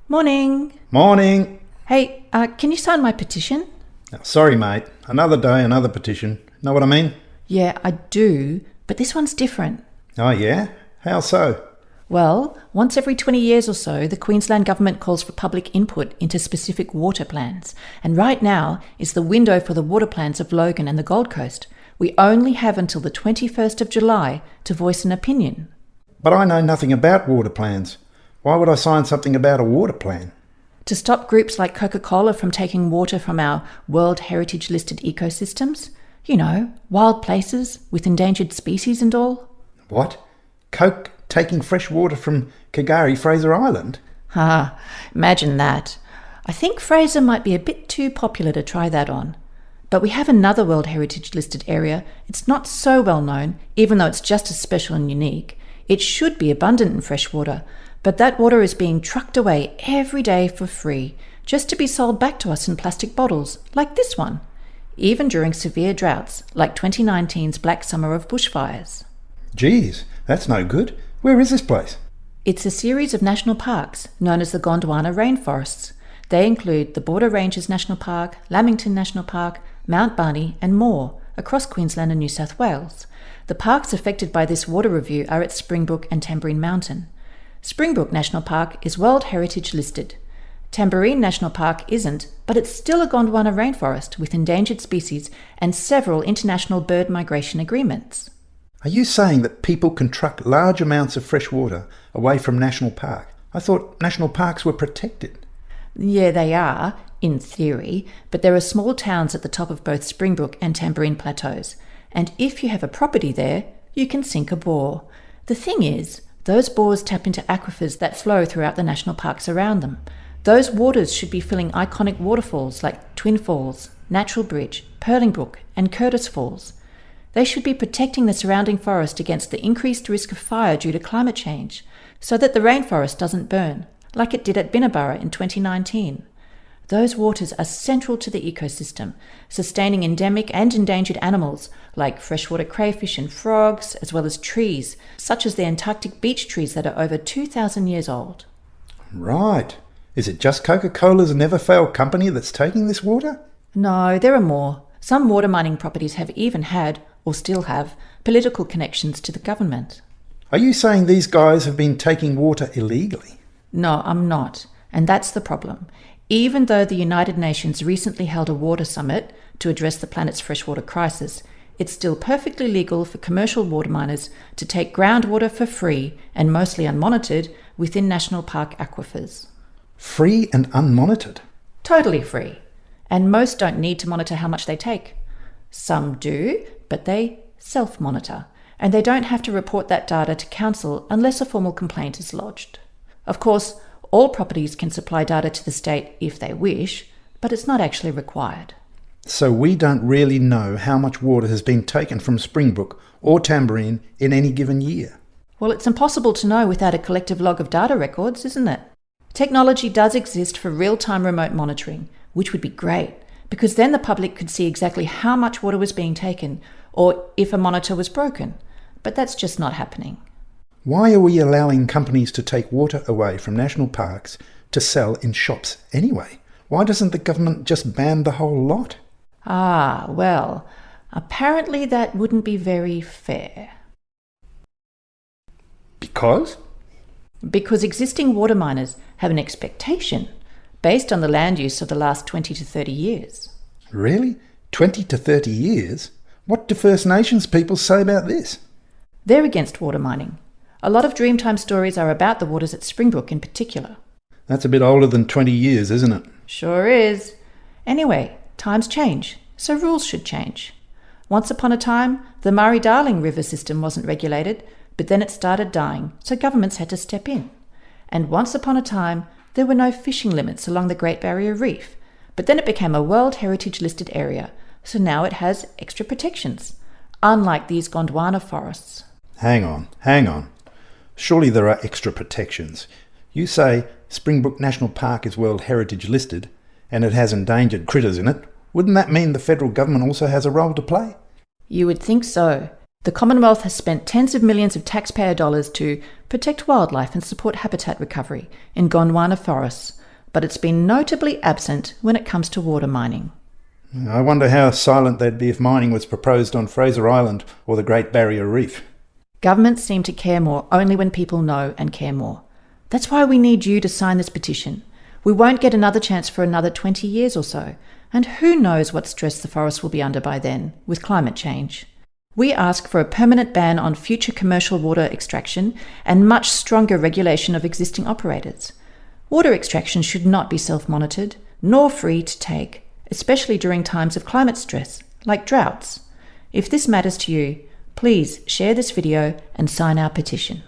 Morning. Morning. Hey, can you sign my petition? Oh, sorry, mate. Another day, another petition. Know what I mean? Yeah, I do, but this one's different. Oh, yeah? How so? Well, once every 20 years or so, the Queensland Government calls for public input into specific water plans. And right now is the window for the water plans of Logan and the Gold Coast. We only have until the 21st of July to voice an opinion. But I know nothing about water plans. Why would I sign something about a water plan? To stop groups like Coca-Cola from taking water from our World Heritage listed ecosystems. You know, wild places with endangered species and all. What? Coke taking fresh water from Kagari, Fraser Island? Ah, imagine that. I think Fraser might be a bit too popular to try that on. But we have another World Heritage listed area. It's not so well known, even though it's just as special and unique. It should be abundant in fresh water, but that water is being trucked away every day for free, just to be sold back to us in plastic bottles, like this one, even during severe droughts, like 2019's Black Summer of bushfires. Geez, that's no good. Where is this place? It's a series of national parks known as the Gondwana rainforests. They include the Border Ranges National Park, Lamington National Park, Mount Barney and more, across Queensland and New South Wales. The parks affected by this water review are at Springbrook and Tamborine Mountain. Springbrook National Park is World Heritage listed. Tamborine National Park isn't, but it's still a Gondwana rainforest with endangered species and several international bird migration agreements. Are you saying that people can truck large amounts of fresh water away from national park? I thought national parks were protected. Yeah, they are, in theory, but there are small towns at the top of both Springbrook and Tamborine plateaus, and if you have a property there, you can sink a bore. The thing is, those bores tap into aquifers that flow throughout the national parks around them. Those waters should be filling iconic waterfalls like Twin Falls, Natural Bridge, Purling Brook and Curtis Falls. They should be protecting the surrounding forest against the increased risk of fire due to climate change, so that the rainforest doesn't burn, like it did at Binnaburra in 2019. Those waters are central to the ecosystem, sustaining endemic and endangered animals like freshwater crayfish and frogs, as well as trees, such as the Antarctic beech trees that are over 2,000 years old. Right. Is it just Coca-Cola's never-fail company that's taking this water? No, there are more. Some water mining properties have even had, or still have, political connections to the government. Are you saying these guys have been taking water illegally? No, I'm not. And that's the problem. Even though the United Nations recently held a water summit to address the planet's freshwater crisis, it's still perfectly legal for commercial water miners to take groundwater for free and mostly unmonitored within national park aquifers. Free and unmonitored? Totally free. And most don't need to monitor how much they take. Some do, but they self-monitor, and they don't have to report that data to council unless a formal complaint is lodged. Of course, all properties can supply data to the state if they wish, but it's not actually required. So we don't really know how much water has been taken from Springbrook or Tamborine in any given year. Well, it's impossible to know without a collective log of data records, isn't it? Technology does exist for real-time remote monitoring, which would be great, because then the public could see exactly how much water was being taken, or if a monitor was broken. But that's just not happening. Why are we allowing companies to take water away from national parks to sell in shops anyway? Why doesn't the government just ban the whole lot? Ah, well, apparently that wouldn't be very fair. Because? Because existing water miners have an expectation based on the land use of the last 20 to 30 years. Really? 20 to 30 years? What do First Nations people say about this? They're against water mining. A lot of Dreamtime stories are about the waters at Springbrook in particular. That's a bit older than 20 years, isn't it? Sure is. Anyway, times change, so rules should change. Once upon a time, the Murray-Darling River system wasn't regulated, but then it started dying, so governments had to step in. And once upon a time, there were no fishing limits along the Great Barrier Reef, but then it became a World Heritage listed area, so now it has extra protections, unlike these Gondwana forests. Hang on. Surely there are extra protections. You say Springbrook National Park is World Heritage listed and it has endangered critters in it. Wouldn't that mean the federal government also has a role to play? You would think so. The Commonwealth has spent tens of millions of taxpayer dollars to protect wildlife and support habitat recovery in Gondwana forests, but it's been notably absent when it comes to water mining. I wonder how silent they'd be if mining was proposed on Fraser Island or the Great Barrier Reef. Governments seem to care more only when people know and care more. That's why we need you to sign this petition. We won't get another chance for another 20 years or so, and who knows what stress the forests will be under by then, with climate change. We ask for a permanent ban on future commercial water extraction and much stronger regulation of existing operators. Water extraction should not be self-monitored, nor free to take, especially during times of climate stress, like droughts. If this matters to you, please share this video and sign our petition.